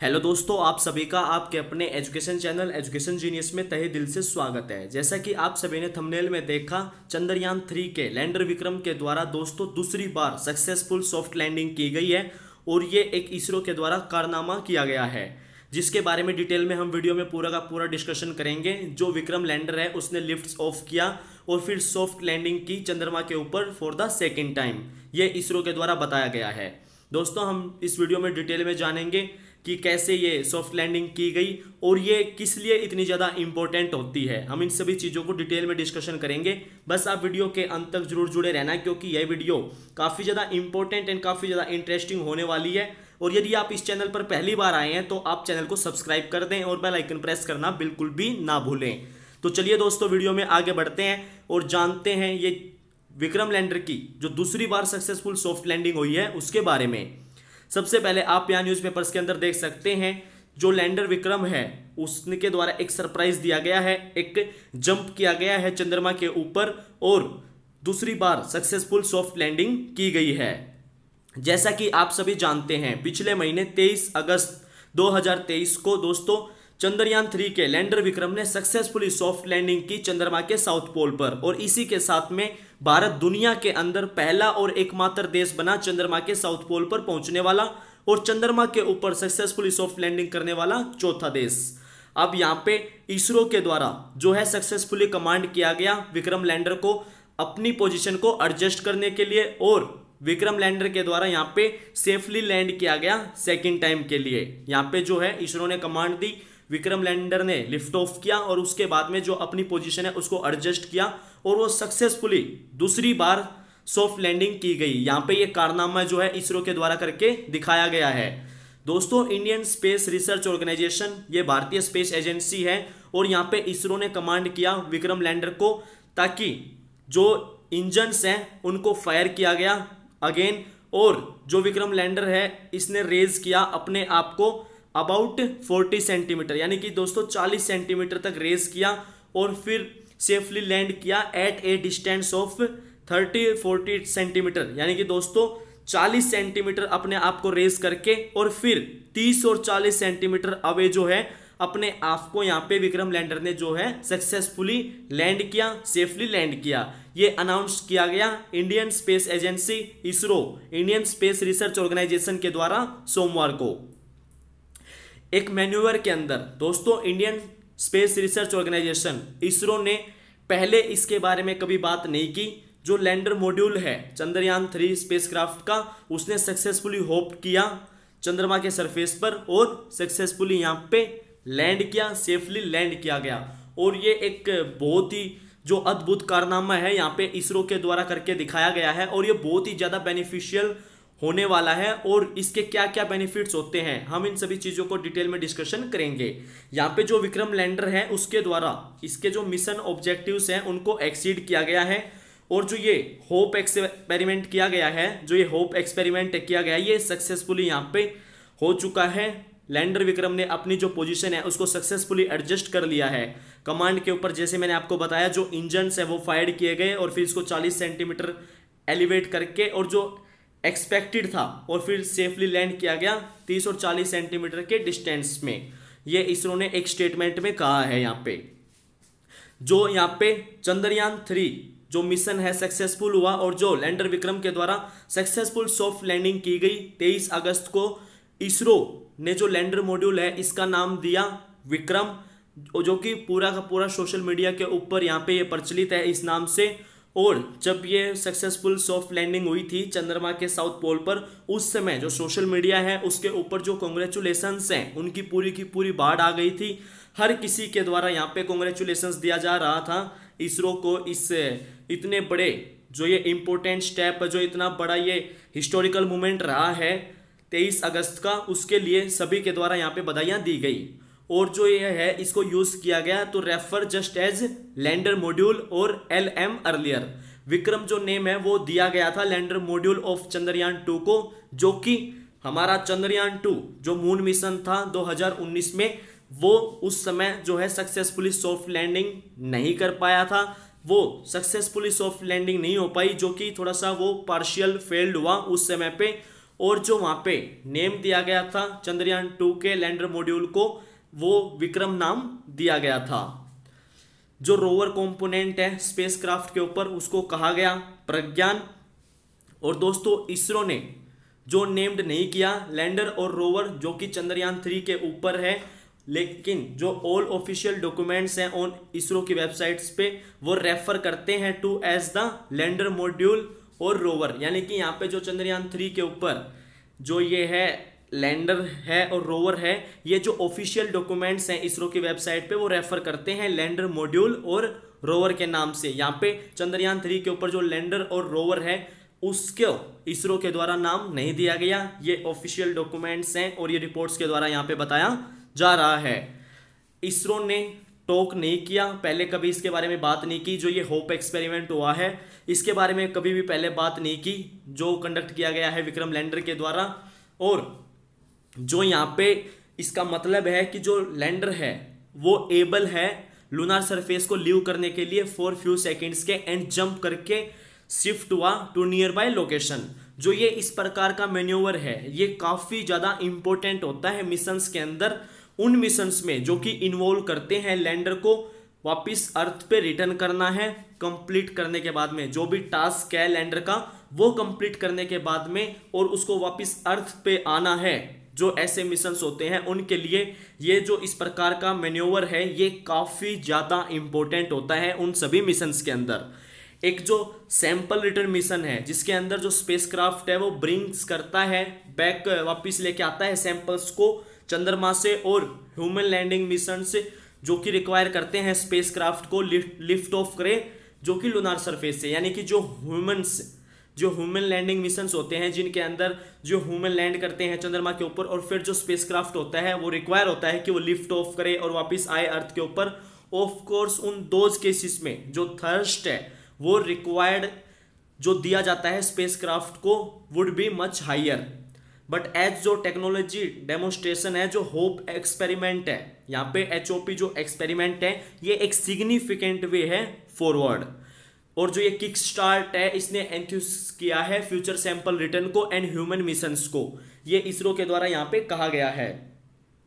Hello दोस्तों, आप सभी का आपके अपने एजुकेशन चैनल एजुकेशन जीनियस में तहे दिल से स्वागत है। जैसा कि आप सभी ने थंबनेल में देखा, चंद्रयान 3 के लैंडर विक्रम के द्वारा दोस्तों दूसरी बार सक्सेसफुल सॉफ्ट लैंडिंग की गई है और ये एक इसरो के द्वारा कारनामा किया गया है, जिसके बारे में डिटेल में हम वीडियो में पूरा का पूरा डिस्कशन करेंगे। जो विक्रम लैंडर है उसने लिफ्ट्स ऑफ किया और फिर सॉफ्ट लैंडिंग की चंद्रमा के ऊपर फॉर द सेकेंड टाइम, ये इसरो के द्वारा बताया गया है। दोस्तों, हम इस वीडियो में डिटेल में जानेंगे कि कैसे ये सॉफ्ट लैंडिंग की गई और ये किस लिए इतनी ज़्यादा इंपॉर्टेंट होती है। हम इन सभी चीज़ों को डिटेल में डिस्कशन करेंगे। बस आप वीडियो के अंत तक जरूर जुड़े रहना, क्योंकि यह वीडियो काफ़ी ज़्यादा इंपॉर्टेंट एंड काफ़ी ज़्यादा इंटरेस्टिंग होने वाली है। और यदि आप इस चैनल पर पहली बार आए हैं तो आप चैनल को सब्सक्राइब कर दें और बेल आइकन प्रेस करना बिल्कुल भी ना भूलें। तो चलिए दोस्तों, वीडियो में आगे बढ़ते हैं और जानते हैं ये विक्रम लैंडर की जो दूसरी बार सक्सेसफुल सॉफ्ट लैंडिंग हुई है उसके बारे में। सबसे पहले आप यहाँ न्यूज़पेपर्स के अंदर देख सकते हैं, जो लैंडर विक्रम है उसके द्वारा एक सरप्राइज दिया गया है, एक जंप किया गया है चंद्रमा के ऊपर और दूसरी बार सक्सेसफुल सॉफ्ट लैंडिंग की गई है। जैसा कि आप सभी जानते हैं, पिछले महीने 23 अगस्त 2023 को दोस्तों चंद्रयान 3 के लैंडर विक्रम ने सक्सेसफुली सॉफ्ट लैंडिंग की चंद्रमा के साउथ पोल पर, और इसी के साथ में भारत दुनिया के अंदर पहला और एकमात्र देश बना चंद्रमा के साउथ पोल पर पहुंचने वाला और चंद्रमा के ऊपर सक्सेसफुली सॉफ्ट लैंडिंग करने वाला चौथा देश। अब यहाँ पे इसरो के द्वारा जो है सक्सेसफुली कमांड किया गया विक्रम लैंडर को अपनी पोजीशन को एडजस्ट करने के लिए, और विक्रम लैंडर के द्वारा यहाँ पे सेफली लैंड किया गया सेकेंड टाइम के लिए। यहाँ पे जो है इसरो ने कमांड दी, विक्रम लैंडर ने लिफ्ट ऑफ किया और उसके बाद में जो अपनी पोजीशन है उसको एडजस्ट किया और वो सक्सेसफुली दूसरी बार सॉफ्ट लैंडिंग की गई। यहाँ पे ये कारनामा जो है इसरो के द्वारा करके दिखाया गया है। दोस्तों, इंडियन स्पेस रिसर्च ऑर्गेनाइजेशन ये भारतीय स्पेस एजेंसी है और यहाँ पे इसरो ने कमांड किया विक्रम लैंडर को, ताकि जो इंजन्स हैं उनको फायर किया गया अगेन, और जो विक्रम लैंडर है इसने रेज किया अपने आप को अबाउट 40 सेंटीमीटर, यानी कि दोस्तों 40 सेंटीमीटर तक रेज किया और फिर सेफली लैंड किया at a distance of 30-40 centimetre, यानी कि दोस्तों 40 सेंटीमीटर अपने आप को रेज करके और फिर 30 और 40 सेंटीमीटर अवे जो है अपने आप को यहाँ पे विक्रम लैंडर ने जो है सक्सेसफुली लैंड किया, सेफली लैंड किया। ये अनाउंस किया गया Indian space agency ISRO, Indian space research organisation के द्वारा सोमवार को। एक मैन्यूवर के अंदर दोस्तों Indian space research organisation ISRO ने पहले इसके बारे में कभी बात नहीं की। जो लैंडर मॉड्यूल है चंद्रयान 3 स्पेसक्राफ्ट का, उसने सक्सेसफुली होप किया चंद्रमा के सरफेस पर और सक्सेसफुली यहाँ पे लैंड किया, सेफली लैंड किया गया। और ये एक बहुत ही जो अद्भुत कारनामा है यहाँ पे इसरो के द्वारा करके दिखाया गया है और ये बहुत ही ज्यादा बेनिफिशियल होने वाला है। और इसके क्या क्या बेनिफिट्स होते हैं हम इन सभी चीजों को डिटेल में डिस्कशन करेंगे। यहाँ पे जो विक्रम लैंडर है उसके द्वारा इसके जो मिशन ऑब्जेक्टिव्स हैं उनको एक्सीड किया गया है, और जो ये होप एक्सपेरिमेंट किया गया है ये सक्सेसफुली यहाँ पे हो चुका है। लैंडर विक्रम ने अपनी जो पोजीशन है उसको सक्सेसफुली एडजस्ट कर लिया है कमांड के ऊपर। जैसे मैंने आपको बताया, जो इंजन्स है वो फायर किए गए और फिर इसको 40 सेंटीमीटर एलिवेट करके और जो एक्सपेक्टेड था और फिर सेफली लैंड किया गया 30 और 40 सेंटीमीटर के डिस्टेंस में। ये इसरो ने एक स्टेटमेंट में कहा है। यहाँ पे जो यहाँ पे चंद्रयान 3 जो मिशन है सक्सेसफुल हुआ और जो लैंडर विक्रम के द्वारा सक्सेसफुल सॉफ्ट लैंडिंग की गई 23 अगस्त को। इसरो ने जो लैंडर मॉड्यूल है इसका नाम दिया विक्रम, जो कि पूरा का पूरा सोशल मीडिया के ऊपर यहाँ पे ये प्रचलित है इस नाम से। और जब ये सक्सेसफुल सॉफ्ट लैंडिंग हुई थी चंद्रमा के साउथ पोल पर, उस समय जो सोशल मीडिया है उसके ऊपर जो कॉन्ग्रेचुलेशंस हैं उनकी पूरी की पूरी बाढ़ आ गई थी। हर किसी के द्वारा यहाँ पे कॉन्ग्रेचुलेशंस दिया जा रहा था इसरो को, इस इतने बड़े जो ये इंपॉर्टेंट स्टेप है, जो इतना बड़ा ये हिस्टोरिकल मोमेंट रहा है 23 अगस्त का, उसके लिए सभी के द्वारा यहाँ पे बधाइयाँ दी गई। और जो ये है इसको यूज किया गया तो refer just as lander module और LM अर्लियर। विक्रम जो नेम है वो दिया गया था लैंडर मॉड्यूल ऑफ चंद्रयान 2 को, जो कि हमारा चंद्रयान 2 जो मून मिशन था 2019 में, वो उस समय जो है सक्सेसफुली सॉफ्ट लैंडिंग नहीं कर पाया था। वो सक्सेसफुली सॉफ्ट लैंडिंग नहीं हो पाई, जो कि थोड़ा सा वो पार्शियल फेल्ड हुआ उस समय पे। और जो वहां पे नेम दिया गया था चंद्रयान 2 के लैंडर मॉड्यूल को, वो विक्रम नाम दिया गया था। जो रोवर कंपोनेंट है स्पेसक्राफ्ट के ऊपर उसको कहा गया प्रज्ञान। और दोस्तों इसरो ने जो नेम्ड नहीं किया लैंडर और रोवर जो कि चंद्रयान 3 के ऊपर है, लेकिन जो ऑल ऑफिशियल डॉक्यूमेंट्स हैं ऑन इसरो की वेबसाइट्स पे वो रेफर करते हैं to as the lander module और रोवर। यानी कि यहाँ पे जो चंद्रयान 3 के ऊपर जो ये है लैंडर है और रोवर है, ये जो ऑफिशियल डॉक्यूमेंट्स हैं इसरो की वेबसाइट पे वो रेफर करते हैं लैंडर मॉड्यूल और रोवर के नाम से। यहाँ पे चंद्रयान 3 के ऊपर जो लैंडर और रोवर है उसको इसरो के द्वारा नाम नहीं दिया गया। ये ऑफिशियल डॉक्यूमेंट्स हैं और ये रिपोर्ट्स के द्वारा यहाँ पे बताया जा रहा है। इसरो ने टॉक नहीं किया पहले, कभी इसके बारे में बात नहीं की। जो ये होप एक्सपेरिमेंट हुआ है इसके बारे में कभी भी पहले बात नहीं की जो कंडक्ट किया गया है विक्रम लैंडर के द्वारा। और जो यहाँ पे इसका मतलब है कि जो लैंडर है वो एबल है लूनार सरफेस को लीव करने के लिए फॉर फ्यू सेकेंड्स के एंड जंप करके शिफ्ट हुआ टू नियर बाय लोकेशन। जो ये इस प्रकार का मैन्यूवर है ये काफी ज्यादा इंपॉर्टेंट होता है मिशंस के अंदर, उन मिशंस में जो कि इन्वॉल्व करते हैं लैंडर को वापिस अर्थ पे रिटर्न करना है। कंप्लीट करने के बाद में जो भी टास्क है लैंडर का वो कंप्लीट करने के बाद में और उसको वापिस अर्थ पे आना है, जो ऐसे मिशंस होते हैं उनके लिए ये जो इस प्रकार का मैन्यूवर है ये काफी ज्यादा इंपॉर्टेंट होता है उन सभी मिशंस के अंदर। एक जो सैंपल रिटर्न मिशन है जिसके अंदर जो स्पेसक्राफ्ट है वो ब्रिंग्स करता है बैक, वापिस लेके आता है सैंपल्स को चंद्रमा से, और ह्यूमन लैंडिंग मिशन से जो कि रिक्वायर करते हैं स्पेसक्राफ्ट को लिफ्ट ऑफ करे जो कि लूनार सरफेस से। यानी कि जो ह्यूमन लैंडिंग मिशंस होते हैं जिनके अंदर जो ह्यूमन लैंड करते हैं चंद्रमा के ऊपर, और फिर जो स्पेसक्राफ्ट होता है वो रिक्वायर होता है कि वो लिफ्ट ऑफ करे और वापस आए अर्थ के ऊपर। ऑफ कोर्स उन दोज केसेस में जो थर्स्ट है वो रिक्वायर्ड जो दिया जाता है स्पेसक्राफ्ट को would be much higher. But as जो टेक्नोलॉजी डेमोन्स्ट्रेशन है जो होप एक्सपेरिमेंट है, यहाँ पे HOP जो एक्सपेरिमेंट है ये एक सिग्निफिकेंट वे है फॉरवर्ड। और जो ये किक स्टार्ट है इसने एंथ्यूज किया है फ्यूचर सैंपल रिटर्न को एंड ह्यूमन मिशंस को, ये इसरो के द्वारा यहाँ पे कहा गया है।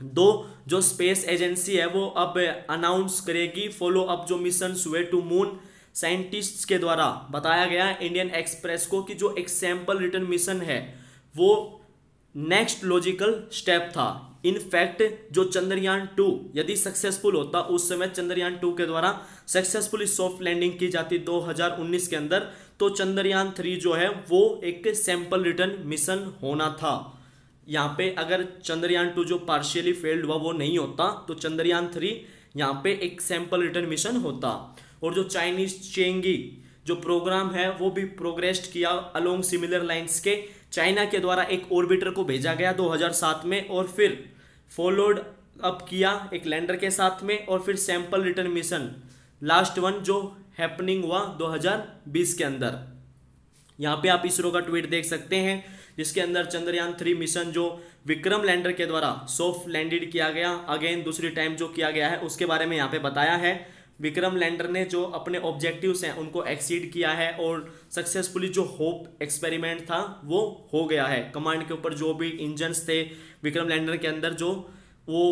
जो स्पेस एजेंसी है वो अब अनाउंस करेगी फॉलो अप जो मिशंस हुए टू मून। साइंटिस्ट्स के द्वारा बताया गया इंडियन एक्सप्रेस को कि जो एक सैंपल रिटर्न मिशन है वो नेक्स्ट लॉजिकल स्टेप था। इनफैक्ट जो चंद्रयान 2 यदि सक्सेसफुल होता, उस समय चंद्रयान 2 के द्वारा सक्सेसफुली सॉफ्ट लैंडिंग की जाती 2019 के अंदर, तो चंद्रयान 3 जो है वो एक सैंपल रिटर्न मिशन होना था। यहाँ पे अगर चंद्रयान 2 जो पार्शियली फेल्ड हुआ वो नहीं होता तो चंद्रयान 3 यहाँ पे एक सैंपल रिटर्न मिशन होता। और जो चाइनीज चेंगी जो प्रोग्राम है वो भी प्रोग्रेस्ड किया अलोंग सिमिलर लाइंस के। चाइना के द्वारा एक ऑर्बिटर को भेजा गया 2007 में और फिर फॉलोड अप किया एक लैंडर के साथ में, और फिर sample return mission last one जो हैपनिंग हुआ 2020 के अंदर। यहाँ पे आप इसरो का ट्वीट देख सकते हैं जिसके अंदर चंद्रयान 3 मिशन जो विक्रम लैंडर के द्वारा सॉफ्ट लैंडेड किया गया, अगेन दूसरी टाइम जो किया गया है उसके बारे में यहाँ पे बताया है। विक्रम लैंडर ने जो अपने ऑब्जेक्टिव्स हैं उनको एक्सीड किया है और सक्सेसफुली जो होप एक्सपेरिमेंट था वो हो गया है। कमांड के ऊपर जो भी इंजन्स थे विक्रम लैंडर के अंदर जो वो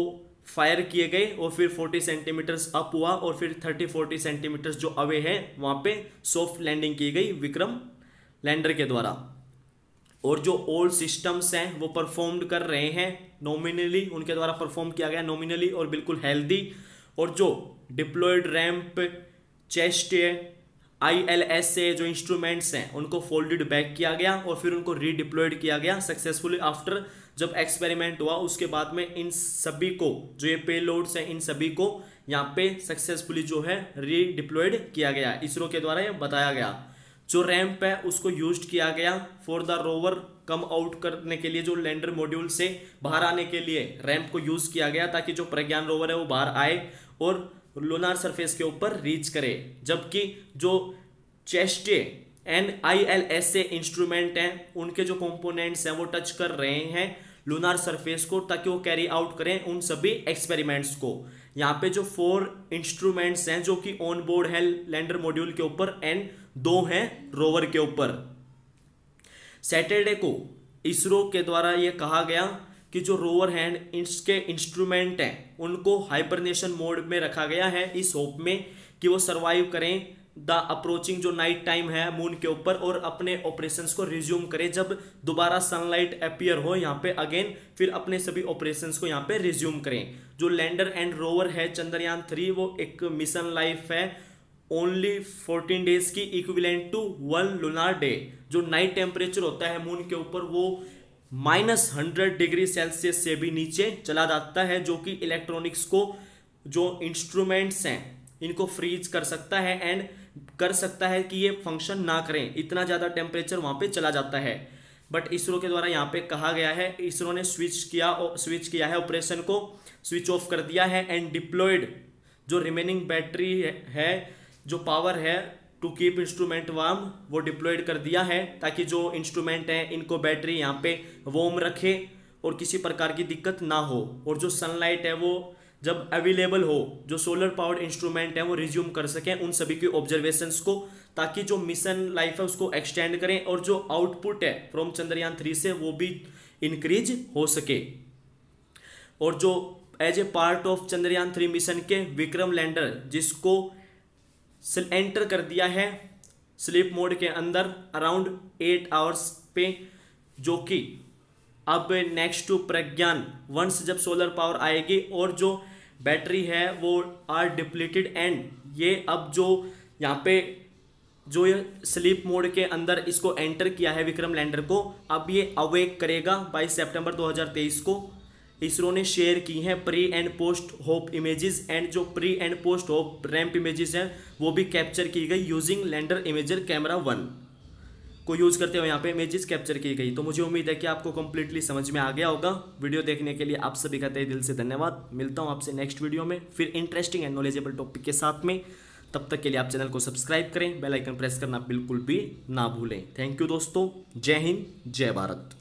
फायर किए गए और फिर 40 सेंटीमीटर्स अप हुआ और फिर 30-40 सेंटीमीटर्स जो अवे है वहाँ पे सॉफ्ट लैंडिंग की गई विक्रम लैंडर के द्वारा। और जो ओल्ड सिस्टम्स हैं वो परफॉर्म्ड कर रहे हैं नॉमिनली, उनके द्वारा परफॉर्म किया गया नॉमिनली और बिल्कुल हेल्दी। और जो डिप्लॉयड रैंप, चेस्ट, ILSA जो इंस्ट्रूमेंट्स हैं उनको फोल्डेड बैक किया गया और फिर उनको रीडिप्लॉयड किया गया सक्सेसफुली आफ्टर जब एक्सपेरिमेंट हुआ। उसके बाद में इन सभी को जो ये पेलोड्स हैं इन सभी को यहाँ पे सक्सेसफुली जो है रीडिप्लॉयड किया गया, इसरो के द्वारा ये बताया गया। जो रैंप है उसको यूज किया गया for the rover come out करने के लिए, जो लैंडर मॉड्यूल से बाहर आने के लिए रैंप को यूज किया गया ताकि जो प्रज्ञान रोवर है वो बाहर आए और लूनार सरफेस के ऊपर रीच करे। जबकि जो चेस्ट एंड ILSA इंस्ट्रूमेंट हैं उनके जो कंपोनेंट्स हैं वो टच कर रहे हैं लूनार सरफेस को ताकि वो कैरी आउट करें उन सभी एक्सपेरिमेंट्स को। यहाँ पे जो 4 इंस्ट्रूमेंट्स हैं जो कि ऑन बोर्ड है लैंडर मॉड्यूल के ऊपर एंड 2 हैं रोवर के ऊपर। सैटरडे को इसरो के द्वारा ये कहा गया कि जो रोवर हैंड इसके इंस्ट्रूमेंट हैं उनको हाइबरनेशन मोड में रखा गया है, इस होप में कि वो सरवाइव करें द अप्रोचिंग जो नाइट टाइम है मून के ऊपर, और अपने ऑपरेशंस को रिज्यूम करें जब दोबारा सनलाइट अपीयर हो यहाँ पे अगेन, फिर अपने सभी ऑपरेशंस को यहाँ पे रिज्यूम करें। जो लैंडर एंड रोवर है चंद्रयान 3 वो एक मिशन लाइफ है ओनली 14 डेज की, इक्विवेलेंट टू 1 लूनार डे। जो नाइट टेम्परेचर होता है मून के ऊपर वो -100 डिग्री सेल्सियस से भी नीचे चला जाता है, जो कि इलेक्ट्रॉनिक्स को जो इंस्ट्रूमेंट्स हैं इनको फ्रीज कर सकता है एंड कर सकता है कि ये फंक्शन ना करें, इतना ज़्यादा टेम्परेचर वहाँ पे चला जाता है। बट इसरो के द्वारा यहाँ पे कहा गया है, इसरो ने स्विच किया है ऑपरेशन को, स्विच ऑफ कर दिया है एंड डिप्लॉयड जो रिमेनिंग बैटरी है जो पावर है टू कीप इंस्ट्रूमेंट वार्म वो डिप्लॉयड कर दिया है, ताकि जो इंस्ट्रूमेंट है इनको बैटरी यहाँ पे वार्म रखे और किसी प्रकार की दिक्कत ना हो, और जो सनलाइट है वो जब अवेलेबल हो जो सोलर पावर्ड इंस्ट्रूमेंट है वो रिज्यूम कर सकें उन सभी की ऑब्जर्वेशंस को, ताकि जो मिशन लाइफ है उसको एक्सटेंड करें और जो आउटपुट है फ्रॉम चंद्रयान 3 से वो भी इंक्रीज हो सके। और जो as a part of Chandrayaan 3 mission के विक्रम लैंडर जिसको एंटर कर दिया है स्लीप मोड के अंदर अराउंड 8 आवर्स पे, जो कि अब नेक्स्ट टू प्रज्ञान वंस जब सोलर पावर आएगी और जो बैटरी है वो आर डिप्लीटेड एंड ये अब जो यहाँ पे जो ये स्लीप मोड के अंदर इसको एंटर किया है विक्रम लैंडर को, अब ये अवेक करेगा 22 सितंबर 2023 को। इसरो ने शेयर की हैं pre and post hope images and जो pre and post hope ramp images हैं वो भी कैप्चर की गई यूजिंग लैंडर इमेजर कैमरा 1 को यूज करते हुए यहाँ पे इमेजेस कैप्चर की गई। तो मुझे उम्मीद है कि आपको कंप्लीटली समझ में आ गया होगा। वीडियो देखने के लिए आप सभी का तहे दिल से धन्यवाद। मिलता हूँ आपसे नेक्स्ट वीडियो में फिर इंटरेस्टिंग एंड नॉलेजेबल टॉपिक के साथ में। तब तक के लिए आप चैनल को सब्सक्राइब करें, बेल आइकन प्रेस करना बिल्कुल भी ना भूलें। थैंक यू दोस्तों, जय हिंद, जय भारत।